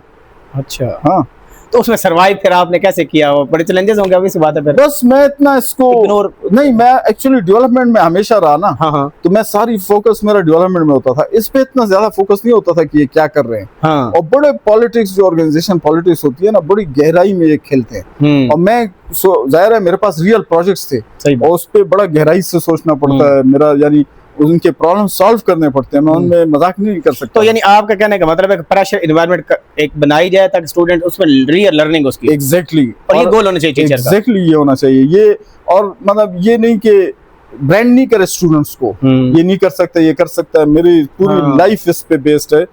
अच्छा, हाँ, तो उसमें सरवाइव फिर आपने कैसे किया? वो बड़े चैलेंजेस होंगे, अभी से बात है। फिर बस मैं इतना इसको नहीं, मैं एक्चुअली डेवलपमेंट में हमेशा रहा ना। हाँ। तो मैं सारी फोकस मेरा डेवलपमेंट में होता था, इस पे इतना ज्यादा फोकस नहीं होता था कि ये क्या कर रहे हैं। हाँ। और बड़े पॉलिटिक्स, जो ऑर्गेनाइजेशन पॉलिटिक्स होती है ना, बड़ी गहराई में ये खेलते हैं। और मैं जाहिर है मेरे पास रियल प्रोजेक्ट्स थे, और उस पर बड़ा गहराई से सोचना पड़ता है मेरा, यानी उनके प्रॉब्लम सॉल्व करने पड़ते हैं। मैं उनमें मजाक नहीं कर सकता। तो यानी आपका कहने का मतलब है कि प्रेशर एनवायरनमेंट एक बनाई जाए ताकि स्टूडेंट उसमें रियल लर्निंग उसकी। एग्जैक्टली, और ये गोल होना चाहिए टीचर का। एग्जैक्टली, ये होना चाहिए। ये और मतलब ये नहीं कि ब्रांड नहीं करे स्टूडेंट्स को, ये नहीं कर सकता, ये कर सकता है। मेरी पूरी लाइफ इस पे बेस्ड है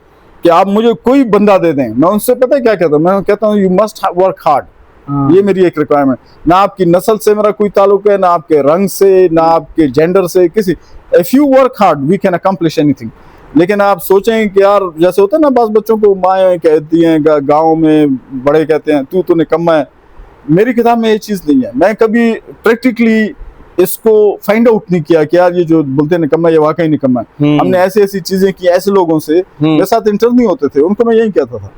कि आप मुझे कोई बंदा दे दें, मैं उनसे पता है क्या कहता हूँ, मैं कहता हूँ यू मस्ट वर्क हार्ड। ये मेरी एक रिक्वायरमेंट। ना आपकी नस्ल से मेरा कोई ताल्लुक है, ना आपके रंग से, ना आपके जेंडर से, किसी। If you work hard we can accomplish anything. लेकिन आप सोचें कि यार जैसे होता है ना, बास बच्चों को माएँ कहती हैं, गाँव में बड़े कहते हैं तू तो निकम्मा है। मेरी किताब में ये चीज़ नहीं है। मैं कभी प्रैक्टिकली इसको फाइंड आउट नहीं किया कि यार ये जो बोलते हैं निकम्मा, ये वाकई निकम्मा है। हमने ऐसी ऐसी चीजें की, ऐसे लोगों से मेरे साथ इंटर नहीं होते थे, उनको मैं यही कहता था।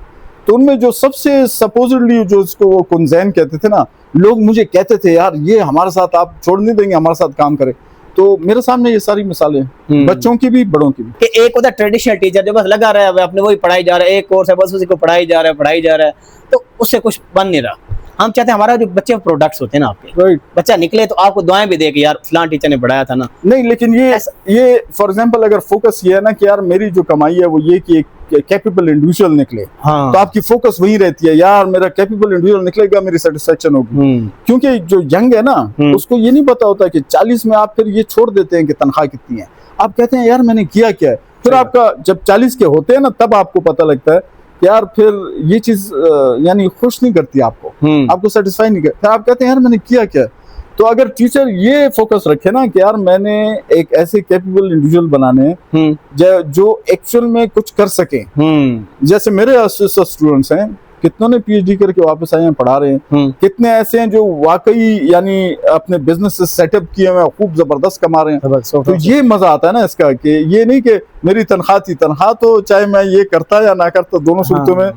तो उनमें जो सबसे सपोजिटली जो इसको वो कुंजैन कहते थे ना, लोग मुझे कहते थे यार ये हमारे साथ आप छोड़ नहीं देंगे, हमारे साथ काम करे। तो मेरे सामने ये सारी मिसालें, बच्चों की भी बड़ों की भी। एक होता है ट्रेडिशनल टीचर जो बस लगा रहा है अपने, वही पढ़ाई जा रहा है, एक कोर्स है बस उसी को पढ़ाई जा रहा है, तो उससे कुछ बन नहीं रहा। हम चाहते हैं हमारा जो बच्चे प्रोडक्ट्स होते हैं ना आपके, बच्चा निकले तो आपको दुआएं भी दे कि यार फलान टीचर ने पढ़ाया था ना। नहीं, लेकिन ये फॉर एग्जांपल अगर फोकस ये है ना कि यार मेरी जो कमाई है वो ये कि एक कैपेबल इंडिविजुअल निकले, तो आपकी फोकस वही रहती है, यार मेरा कैपेबल इंडिविजुअल निकलेगा, मेरी सेटिस्फेक्शन होगी। क्योंकि जो यंग है ना, उसको ये नहीं पता होता कि 40 में आप फिर ये छोड़ देते हैं कि तनख्वाह कितनी है। आप कहते हैं यार मैंने किया क्या है। फिर आपका जब 40 के होते हैं ना, तब आपको पता लगता है यार फिर ये चीज यानी खुश नहीं करती आपको सेटिस्फाई नहीं करती। आप कहते हैं यार मैंने किया क्या। तो अगर टीचर ये फोकस रखे ना कि यार मैंने एक ऐसे कैपेबल इंडिविजुअल बनाने जो एक्चुअल में कुछ कर सके। जैसे मेरे स्टूडेंट्स हैं, कितनों ने पीएचडी करके वापस आए हैं, पढ़ा रहे हैं। कितने ऐसे हैं जो वाकई यानी अपने बिजनेस सेटअप किए हुए खूब जबरदस्त कमा रहे हैं। तो ये मजा आता है ना इसका कि ये नहीं कि मेरी तनख्वाह थी, तनख्वाह तो चाहे मैं ये करता या ना करता, दोनों सूरतों में।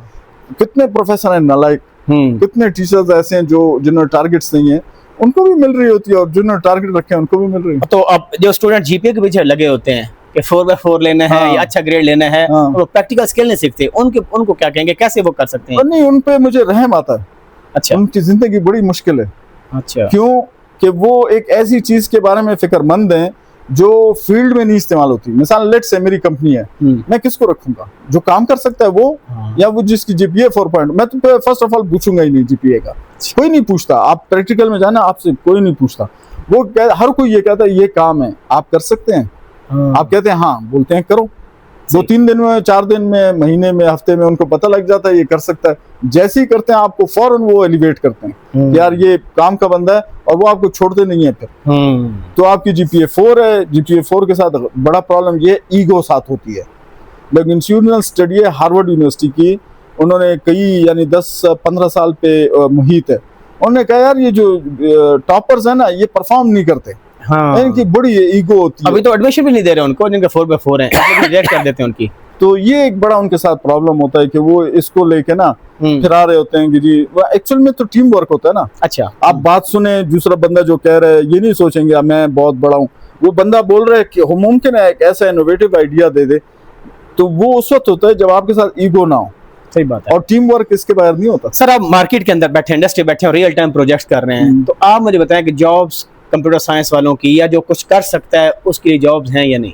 कितने प्रोफेसर हैं नालायक, कितने टीचर्स ऐसे हैं जो जिन्होंने टारगेट्स नहीं है, उनको भी मिल रही होती है, और जिन्होंने टारगेट रखे हैं उनको भी मिल रही है। तो अब जो स्टूडेंट जीपीए के पीछे लगे होते हैं कि 4/4 लेना है या अच्छा ग्रेड लेना है, वो प्रैक्टिकल स्किल नहीं सीखते, उनको क्या कहेंगे, कैसे वो कर सकते हैं? नहीं, उन पे मुझे रहम आता है। अच्छा, उनकी जिंदगी बड़ी मुश्किल है। अच्छा, क्यों कि वो एक ऐसी चीज के बारे में फिक्रमंद हैं जो फील्ड में नहीं इस्तेमाल होती। मिसाल लेट्स से मेरी कंपनी है, मैं किसको रखूंगा? जो काम कर सकता है वो, या वो जिसकी जीपीए 4 मैं तो फर्स्ट ऑफ ऑल पूछूंगा ही नहीं जीपीए का, कोई नहीं पूछता। आप प्रैक्टिकल में जाना, आपसे कोई नहीं पूछता। वो हर कोई ये कहता है ये काम है, आप कर सकते हैं? आप कहते हैं हाँ, बोलते हैं करो। 2-3 दिन में, 4 दिन में, महीने में, हफ्ते में उनको पता लग जाता है ये कर सकता है। जैसे ही करते हैं आपको फौरन वो एलिवेट करते हैं, यार ये काम का बंदा है, और वो आपको छोड़ते नहीं है फिर। तो आपकी जीपीए 4 है, जीपीए 4 के साथ बड़ा प्रॉब्लम ये ईगो साथ होती है। लॉन्गिट्यूडिनल स्टडी है हार्वर्ड यूनिवर्सिटी की, उन्होंने कई यानी 10-15 साल पे मुहित है, उन्होंने कहा यार ये जो टॉपर्स है ना, ये परफॉर्म नहीं करते। हाँ। इनकी बड़ी ईगो होती है। अभी तो एडमिशन भी नहीं दे रहे उनको, जिनके 4/4 हैं, रिजेक्ट कर देते हैं उनकी। तो ये एक बड़ा उनके साथ प्रॉब्लम होता है कि वो इसको लेके ना फिर आ रहे होते हैं कि जी एक्चुअल में तो टीम वर्क होता है ना। अच्छा, आप बात सुने, दूसरा बंदा जो कह रहा है ये नहीं सोचेंगे मैं बहुत बड़ा हूँ, वो बंदा बोल रहा है कि मुमकिन है एक ऐसा इनोवेटिव आइडिया दे दे, तो वो उस वक्त होता है जब आपके साथ ईगो ना हो। सही बात है। और टीम वर्क इसके बाहर नहीं होता। सर, आप मार्केट के अंदर बैठे, इंडस्ट्री बैठे और रियल टाइम प्रोजेक्ट्स कर रहे हैं, तो आप मुझे बताएं कि जॉब्स कंप्यूटर साइंस वालों की, या जो कुछ कर सकता है उसके लिए जॉब्स हैं या नहीं?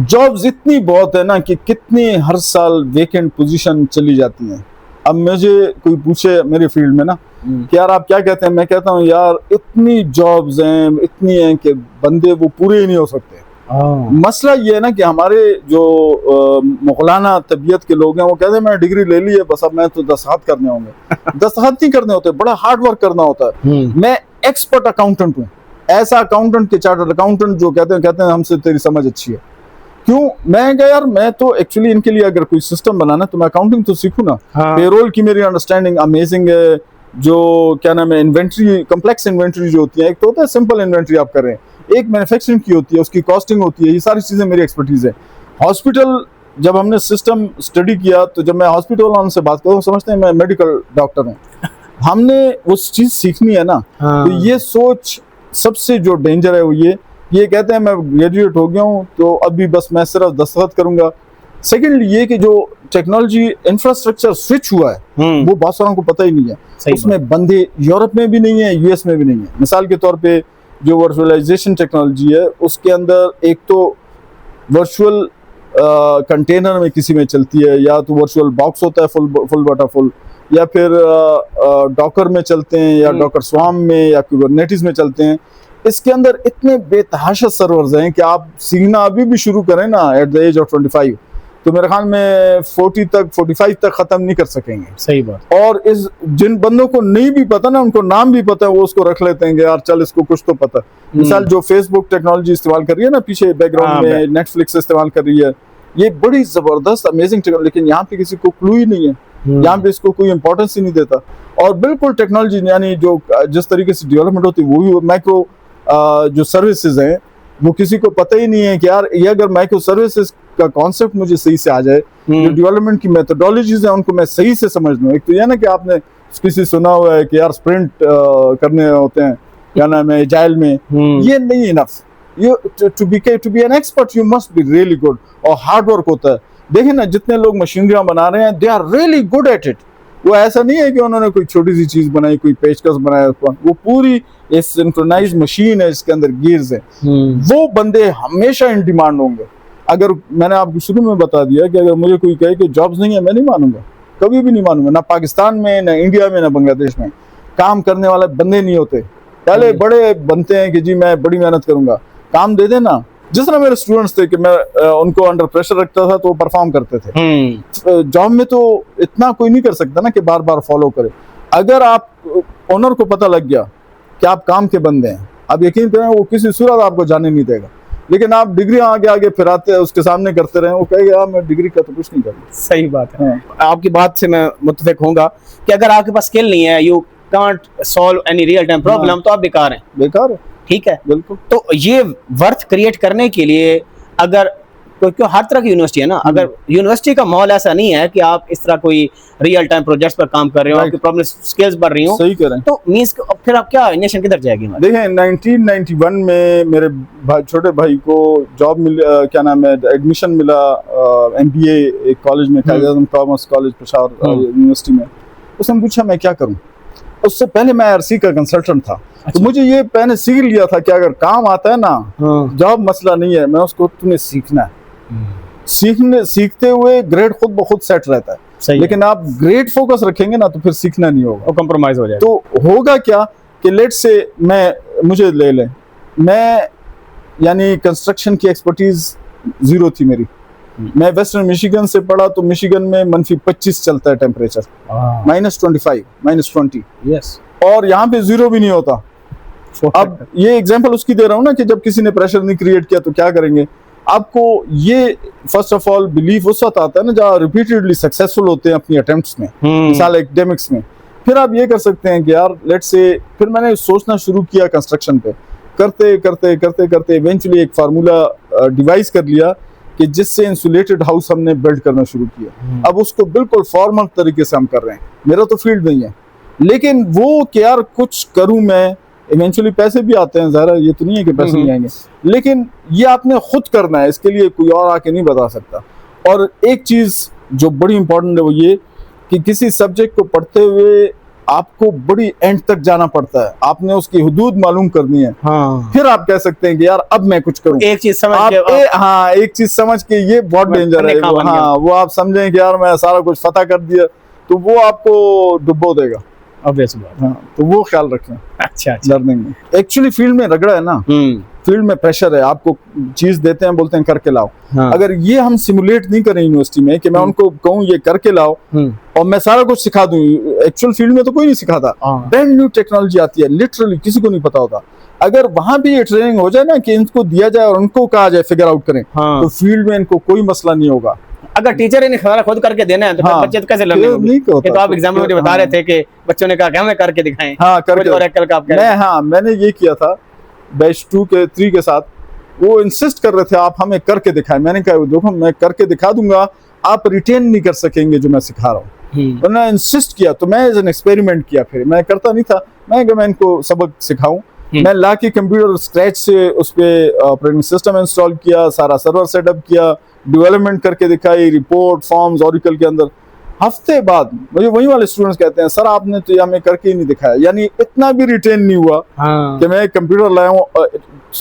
जॉब्स इतनी बहुत है ना कि कितनी हर साल वेकेंट पोजीशन चली जाती हैं। अब मुझे कोई पूछे मेरे फील्ड में ना कि यार आप क्या कहते हैं, मैं कहता हूँ यार इतनी जॉब्स हैं, इतनी हैं कि बंदे वो पूरे ही नहीं हो सकते। मसला ये है ना कि हमारे जो मुगलाना तबीयत के लोग हैं वो कहते हैं मैंने डिग्री ले ली है, बस अब मैं तो दस्तखत करने होंगे। दस्तखत नहीं करने होते, बड़ा हार्ड वर्क करना होता है। मैं एक्सपर्ट अकाउंटेंट हूँ, ऐसा अकाउंटेंट के चार्टर्ड अकाउंटेंट जो कहते हैं हमसे तेरी समझ अच्छी है। क्यों? मैं कहा यार मैं तो एक्चुअली इनके लिए अगर कोई सिस्टम बनाना तो मैं अकाउंटिंग तो सीखूं ना। पेरोल की मेरी अंडरस्टैंडिंग अमेजिंग है। जो क्या नाम है, इन्वेंट्री, कॉम्प्लेक्स इन्वेंट्री जो होती है, एक तो होता है सिंपल इन्वेंट्री आप कर रहे हैं, एक मैन्युफैक्चरिंग की होती है, उसकी कॉस्टिंग होती है, ये सारी चीजें मेरी एक्सपर्टीज है। हॉस्पिटल जब हमने सिस्टम स्टडी किया तो जब मैं हॉस्पिटल वालों से बात करूँ समझते हैं मैं मेडिकल डॉक्टर हूँ। हमने उस चीज सीखनी है ना। तो ये सोच सबसे जो डेंजर है वो ये कहते हैं मैं ग्रेजुएट हो गया हूँ तो अभी बस मैं सिर्फ दस्तखत करूंगा। सेकेंडली ये कि जो टेक्नोलॉजी इंफ्रास्ट्रक्चर स्विच हुआ है वो बहुत सारों को पता ही नहीं है। उसमें बंदे यूरोप में भी नहीं है, यूएस में भी नहीं है। मिसाल के तौर पे जो वर्चुअलाइजेशन टेक्नोलॉजी है उसके अंदर एक तो वर्चुअल कंटेनर में किसी में चलती है, या तो वर्चुअल बॉक्स होता है फुल बटा फुल, या फिर डॉकर में चलते हैं, या डॉकर स्वार्म में, या कुबरनेटिस में चलते हैं। इसके अंदर इतने बेतहाशा सर्वर्स हैं कि आप सीखना अभी भी शुरू करें ना एट द एज ऑफ 25 तो मेरे ख्याल में 45 तक खत्म नहीं कर सकेंगे। सही बात। और इस जिन बंदों को नहीं भी पता ना, उनको नाम भी पता है, वो उसको रख लेते हैं कि यार चल इसको कुछ तो पता। मिसाल जो फेसबुक टेक्नोलॉजी इस्तेमाल कर रही है ना पीछे बैकग्राउंड में, नेटफ्लिक्स इस्तेमाल कर रही है, ये बड़ी जबरदस्त अमेजिंग टेक्नोलॉजी, लेकिन यहाँ पे किसी को क्लू ही नहीं है, यहाँ पे इसको कोई इंपॉर्टेंस ही नहीं देता। और बिल्कुल टेक्नोलॉजी यानी जो जिस तरीके से डेवलपमेंट होती है वो भी माइक्रो जो सर्विसेज हैं वो किसी को पता ही नहीं है कि यार ये अगर माइक्रो सर्विसेज का कॉन्सेप्ट मुझे सही से आ जाए, जो डेवलपमेंट की मेथोडोलॉजीज हैं उनको मैं सही से समझ लूं। एक तो यह ना कि आपने किसी सुना हुआ है कि यार स्प्रिंट करने होते हैं, क्या नाम है, एजाइल में, ये नहीं enough. You to be an expert you must be really good, और हार्ड वर्क होता है। देखिए ना जितने लोग मशीनरियां बना रहे हैं they are really good at it. वो ऐसा नहीं है कि उन्होंने कोई छोटी सी चीज बनाई, कोई पेचकस बनाया, वो पूरी सिंक्रोनाइज्ड मशीन है, इसके अंदर गियर्स हैं। वो बंदे हमेशा इन डिमांड होंगे। अगर मैंने आपको शुरू में बता दिया कि अगर मुझे कोई कहे कि जॉब्स नहीं है, मैं नहीं मानूंगा, कभी भी नहीं मानूंगा। ना पाकिस्तान में, ना इंडिया में, ना बांग्लादेश में काम करने वाले बंदे नहीं होते। पहले बड़े बनते हैं कि जी मैं बड़ी मेहनत करूंगा, काम दे देना। जिस तरह मेरे स्टूडेंट्स थे कि मैं उनको अंडर प्रेशर रखता था तो वो परफॉर्म करते थे। जॉब में तो इतना कोई नहीं कर सकता ना कि बार बार फॉलो करे। अगर आप ओनर को पता लग गया कि आप काम के बंदे हैं, आप यकीन करें वो किसी सूरत आपको जाने नहीं देगा। लेकिन आप डिग्री आगे आगे फिराते हैं, उसके सामने करते रहे, वो कहेगा मैं डिग्री का तो कुछ नहीं करता। सही बात है। आपकी बात से मैं मुत्तफिक होऊंगा कि अगर आपके पास स्किल नहीं है, you can't solve any real time problem, तो आप बेकार हैं। बेकार है, ठीक है, बिल्कुल। तो ये वर्थ क्रिएट करने के लिए अगर क्योंकि हर तरह की यूनिवर्सिटी है ना, अगर यूनिवर्सिटी का माहौल ऐसा नहीं है कि आप इस तरह कोई रियल टाइम प्रोजेक्ट्स पर काम कर रहे हो, आपकी प्रॉब्लम स्किल्स बढ़ रही हो, सही कह रहे हैं, तो मींस फिर आप क्या नेशन किधर जाएगी? देखें 1991 में मेरे छोटे भाई को जॉब मिल, क्या नाम है, एडमिशन मिला MBA एक कॉलेज में, Quaid-e-Azam commerce college Peshawar university में। उसने पूछा मैं क्या करूं। उससे पहले मैं आईआरसी का कंसल्टेंट था। तो मुझे ये मैंने सीख लिया था कि अगर काम आता है ना, जॉब मसला नहीं है, मैं उसको तुम्हें सीखना है। सीखते हुए ग्रेड खुद ब खुद सेट रहता है। लेकिन आप ग्रेड फोकस रखेंगे ना तो फिर सीखना नहीं होगा, कॉम्प्रोमाइज हो जाएगा। तो होगा क्या कि लेट से मुझे ले लें, मैं यानी कंस्ट्रक्शन की एक्सपर्टीज जीरो थी मेरी। मैं वेस्टर्न मिशिगन से पढ़ा, तो मिशिगन में -25 चलता है टेम्परेचर, -25 -20, यस, और यहाँ पे जीरो भी नहीं होता। अब ये एग्जांपल उसकी दे रहा हूँ ना कि जब किसी ने प्रेशर नहीं क्रिएट किया तो क्या करेंगे। आपको ये फर्स्ट ऑफ ऑल बिलीफ उस वक्त आता है ना जहाँ रिपीटेडली सक्सेसफुल होते हैं अपनी अटेम्प्ट्स में, मिसाल एकेडमिक्स में। फिर आप ये कर सकते हैं कि यार लेट्स से, फिर मैंने सोचना शुरू किया कंस्ट्रक्शन पे, करते करते करते करते इवेंचुअली एक फार्मूला डिवाइस कर लिया कि जिससे इंसुलेटेड हाउस हमने बिल्ड करना शुरू किया। अब उसको बिल्कुल फॉर्मल तरीके से हम कर रहे हैं, मेरा तो फील्ड नहीं है, लेकिन वो कि यार कुछ करूं मैं, इवेंचुअली पैसे भी आते हैं, ज़ाहिर ये तो नहीं है कि पैसे नहीं आएंगे, लेकिन ये आपने खुद करना है, इसके लिए कोई और आके नहीं बता सकता। और एक चीज़ जो बड़ी इंपॉर्टेंट है वो ये कि किसी सब्जेक्ट को पढ़ते हुए आपको बड़ी एंड तक जाना पड़ता है, आपने उसकी हुदूद मालूम करनी है। फिर आप कह सकते हैं कि यार अब मैं कुछ करूं, एक चीज समझ के एक चीज समझ के, ये बहुत डेंजर है। वो आप समझें कि यार मैं सारा कुछ फतह कर दिया, तो वो आपको डुबो देगा। ऑब्वियस बात। हाँ, तो वो ख्याल रखें। अच्छा, लर्निंग में एक्चुअली फील्ड में रगड़ा है ना, फील्ड में प्रेशर है, आपको चीज देते हैं, बोलते हैं करके लाओ। अगर ये हम सिमुलेट नहीं करें यूनिवर्सिटी में कि मैं उनको कहूँ ये करके लाओ और मैं सारा कुछ सिखा दूं, एक्चुअल फील्ड में तो कोई नहीं सिखाता। ब्रांड न्यू टेक्नोलॉजी आती है, लिटरली किसी को नहीं पता होता। अगर वहां भी ये ट्रेनिंग हो जाए ना कि इनको दिया जाए और उनको कहा जाए फिगर आउट करें, तो फील्ड में इनको कोई मसला नहीं होगा। अगर टीचर ने सारा खुद करके देना है तो फिर बच्चे तो कैसे लर्निंग होगी? ये तो आप एग्जाम में मुझे बता रहे थे कि बच्चों ने कहा कि हमें करके दिखाएं। हाँ, करके। और एक्ल का आप कह रहे हैं। मैंने ये किया था बैच 2 के 3 के साथ, वो इंसिस्ट कर रहे थे आप हमें करके दिखाएं। मैंने कहा देखो मैं करके दिखा दूंगा, आप रिटेन नहीं कर सकेंगे जो मैं सिखा रहा हूँ। उन्होंने इंसिस्ट किया, तो मैं एज एन एक्सपेरिमेंट किया। फिर मैं करता नहीं था, मैं इनको सबक सिखाऊं। मैं ला के कंप्यूटर स्क्रैच से उस पर ऑपरेटिंग सिस्टम इंस्टॉल किया, सारा सर्वर सेटअप किया, डेवलपमेंट करके दिखाई, रिपोर्ट फॉर्म्स ऑरिकल के अंदर। हफ्ते बाद मुझे वही वाले स्टूडेंट्स कहते हैं सर आपने तो हमें करके ही नहीं दिखाया। यानी इतना भी रिटेन नहीं हुआ कि मैं कंप्यूटर लाया हूँ,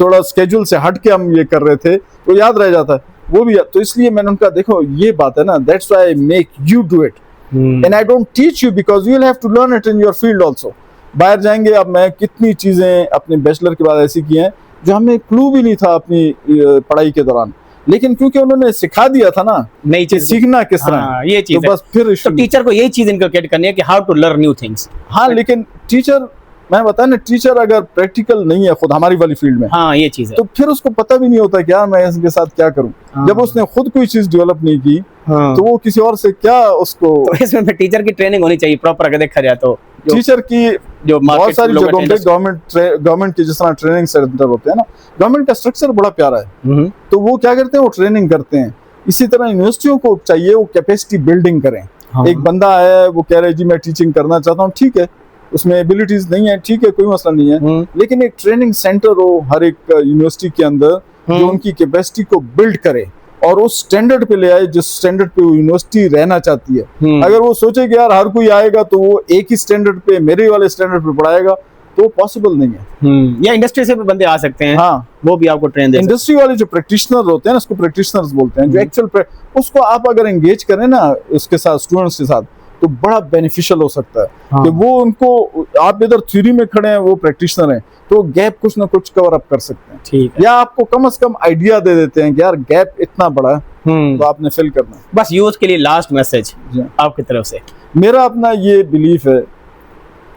थोड़ा स्केड्यूल से हट के हम ये कर रहे थे, तो याद रह जाता है वो भी। तो इसलिए मैंने उनका देखो ये बात है ना, that's why I make you do it and I don't teach you because you will have to learn it in your field also. बाहर जाएंगे, अब मैं कितनी चीजें अपने बैचलर के बाद ऐसी की हैं जो हमें क्लू भी नहीं था अपनी पढ़ाई के दौरान, लेकिन क्योंकि उन्होंने सिखा दिया था ना नई चीज सीखना किस तरह, ये चीज तो बस फिर तो टीचर को यही चीज इनकलकेट करनी है कि how to learn new things. हाँ, लेकिन टीचर, मैं बताया ना, टीचर अगर प्रैक्टिकल नहीं है खुद हमारी वाली फील्ड में, हाँ ये चीज है, तो फिर उसको पता भी नहीं होता कि यार मैं इसके साथ क्या करूं। जब उसने खुद कोई चीज डेवलप नहीं की, तो वो किसी और से क्या उसको। तो इसमें टीचर की ट्रेनिंग होनी चाहिए प्रॉपर। अगर देखा जाए तो टीचर की जो बहुत सारी जगहों पे गवर्नमेंट के जिस तरह ट्रेनिंग सेंटर होते हैं ना, गवर्नमेंट का स्ट्रक्चर बड़ा प्यारा है, तो वो क्या करते हैं, वो ट्रेनिंग करते हैं। इसी तरह यूनिवर्सिटियों को चाहिए वो कैपेसिटी बिल्डिंग करें। एक बंदा है, वो कह रहे जी मैं टीचिंग करना चाहता हूँ, ठीक है, उसमें एबिलिटीज नहीं है, ठीक है, कोई मसला नहीं है, लेकिन एक ट्रेनिंग सेंटर हो हर एक यूनिवर्सिटी के अंदर जो उनकी कैपेसिटी को बिल्ड करे और उस स्टैंडर्ड पे ले आए जिस स्टैंडर्ड पे वो यूनिवर्सिटी रहना चाहती है। अगर वो सोचे कि यार हर कोई आएगा तो वो एक ही स्टैंडर्ड पे, मेरे वाले स्टैंडर्ड पे पढ़ाएगा, तो पॉसिबल नहीं है। या इंडस्ट्री से भी बंदे आ सकते हैं, हाँ, वो भी आपको ट्रेन दे। इंडस्ट्री वाले जो प्रैक्टिशनर होते हैं ना, उसको प्रैक्टिशनर्स बोलते हैं, जो एक्चुअल उसको आप अगर एंगेज करें ना उसके साथ, स्टूडेंट्स के साथ, तो बड़ा बेनिफिशियल हो सकता है। कि वो उनको, आप इधर थ्योरी में खड़े हैं, वो प्रैक्टिशनर हैं, तो गैप कुछ ना कुछ कवर अप कर सकते हैं, ठीक है। या आपको कम से कम आइडिया दे देते हैं कि यार गैप इतना बड़ा है, तो आपने फिल करना है। बस यूथ के लिए लास्ट मैसेज आपकी तरफ से। मेरा अपना ये बिलीफ है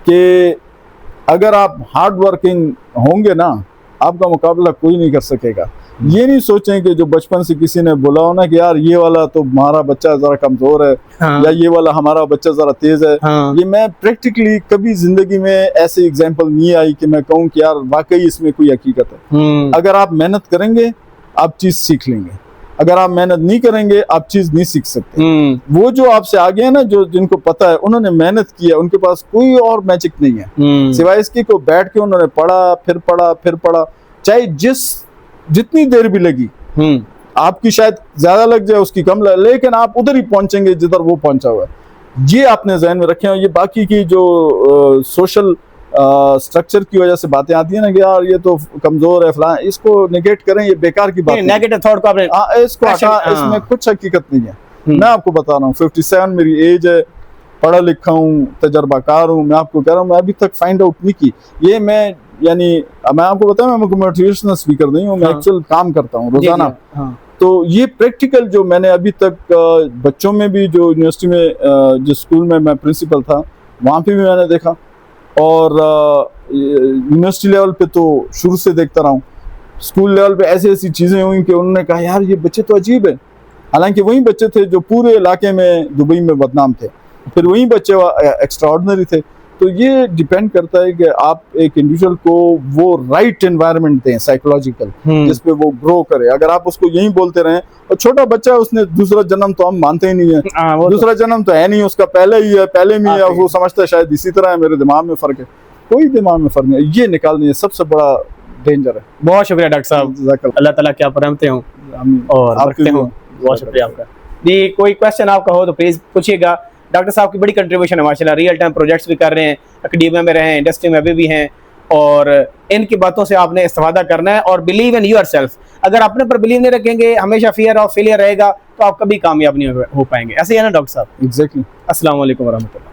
कि अगर आप हार्ड वर्किंग होंगे ना, आपका मुकाबला कोई नहीं कर सकेगा। ये नहीं सोचें कि जो बचपन से किसी ने बोला हो ना कि यार ये वाला तो हमारा बच्चा जरा कमजोर है, हाँ, या ये वाला हमारा बच्चा जरा तेज है, हाँ, ये मैं प्रैक्टिकली कभी जिंदगी में ऐसे एग्जांपल नहीं आई कि मैं कहूँ कि यार वाकई इसमें कोई हकीकत है। अगर आप मेहनत करेंगे आप चीज सीख लेंगे, अगर आप मेहनत नहीं करेंगे आप चीज नहीं सीख सकते। वो जो आपसे आगे है ना, जो जिनको पता है, उन्होंने मेहनत की है, उनके पास कोई और मैजिक नहीं है सिवाय इसकी को बैठ के उन्होंने पढ़ा, फिर पढ़ा, फिर पढ़ा, चाहे जितनी देर भी लगी। आपकी शायद ज्यादा लग जाए, उसकी कम लगे, लेकिन आप उधर ही पहुंचेंगे जिधर वो पहुंचा हुआ है। ये आपने जहन में रखें। और ये बाकी की जो सोशल स्ट्रक्चर की वजह से बातें आती है ना कि यार ये तो कमजोर है फलां, इसको नेगेट करें, ये बेकार की बात है। नेगेटिव थॉट को आपने इसको इसमें कुछ हकीकत नहीं है। मैं आपको बता रहा हूँ 57 मेरी एज है, पढ़ा लिखा हूँ, तजर्बाकार हूँ। मैं आपको कह रहा हूँ मैं अभी तक फाइंड आउट नहीं की ये। मैं यानी मैं आपको बताऊँ मैं मोटिवेशनल स्पीकर नहीं हूँ, मैं एक्चुअल काम करता हूँ रोजाना। तो ये प्रैक्टिकल जो मैंने अभी तक बच्चों में भी, जो यूनिवर्सिटी में जिस स्कूल में मैं प्रिंसिपल था वहाँ पे भी मैंने देखा, और यूनिवर्सिटी लेवल पे तो शुरू से देखता रहा हूँ। स्कूल लेवल पे ऐसी ऐसी चीज़ें हुई कि उन्होंने कहा यार ये बच्चे तो अजीब है। हालांकि वही बच्चे थे जो पूरे इलाके में दुबई में बदनाम थे, फिर वही बच्चे एक्स्ट्राऑर्डिनरी थे। तो ये डिपेंड करता है कि आप एक इंडिविजुअल को वो राइट एनवायरनमेंट दें साइकोलॉजिकल, जिसपे वो ग्रो करे। अगर आप उसको यही बोलते रहें, और छोटा बच्चा है उसने दूसरा जन्म तो हम मानते ही नहीं है, दूसरा जन्म तो है नहीं, उसका पहले ही है, पहले में है, वो समझता है शायद इसी तरह है, मेरे दिमाग में फर्क है। कोई दिमाग में फर्क नहीं है, ये निकालनी है सबसे बड़ा डेंजर है। बहुत शुक्रिया डॉक्टर साहब, अल्लाह ताला की आप रहमतें हों और बरकतें हों। बहुत शुक्रिया आपका जी। कोई क्वेश्चन आपका हो तो प्लीज पूछिएगा। डॉक्टर साहब की बड़ी कंट्रीब्यूशन है माशाल्लाह, रियल टाइम प्रोजेक्ट्स भी कर रहे हैं, एकेडमिया में रहे हैं, इंडस्ट्री में अभी भी हैं, और इनकी बातों से आपने इस्तेफादा करना है और बिलीव इन योरसेल्फ। अगर अपने पर बिलीव नहीं रखेंगे, हमेशा फियर ऑफ फेलियर रहेगा, तो आप कभी कामयाब नहीं हो पाएंगे। ऐसे ही है ना डॉक्टर साहब? एग्जैक्टली। अस्सलाम वालेकुम वरहमतुल्लाह।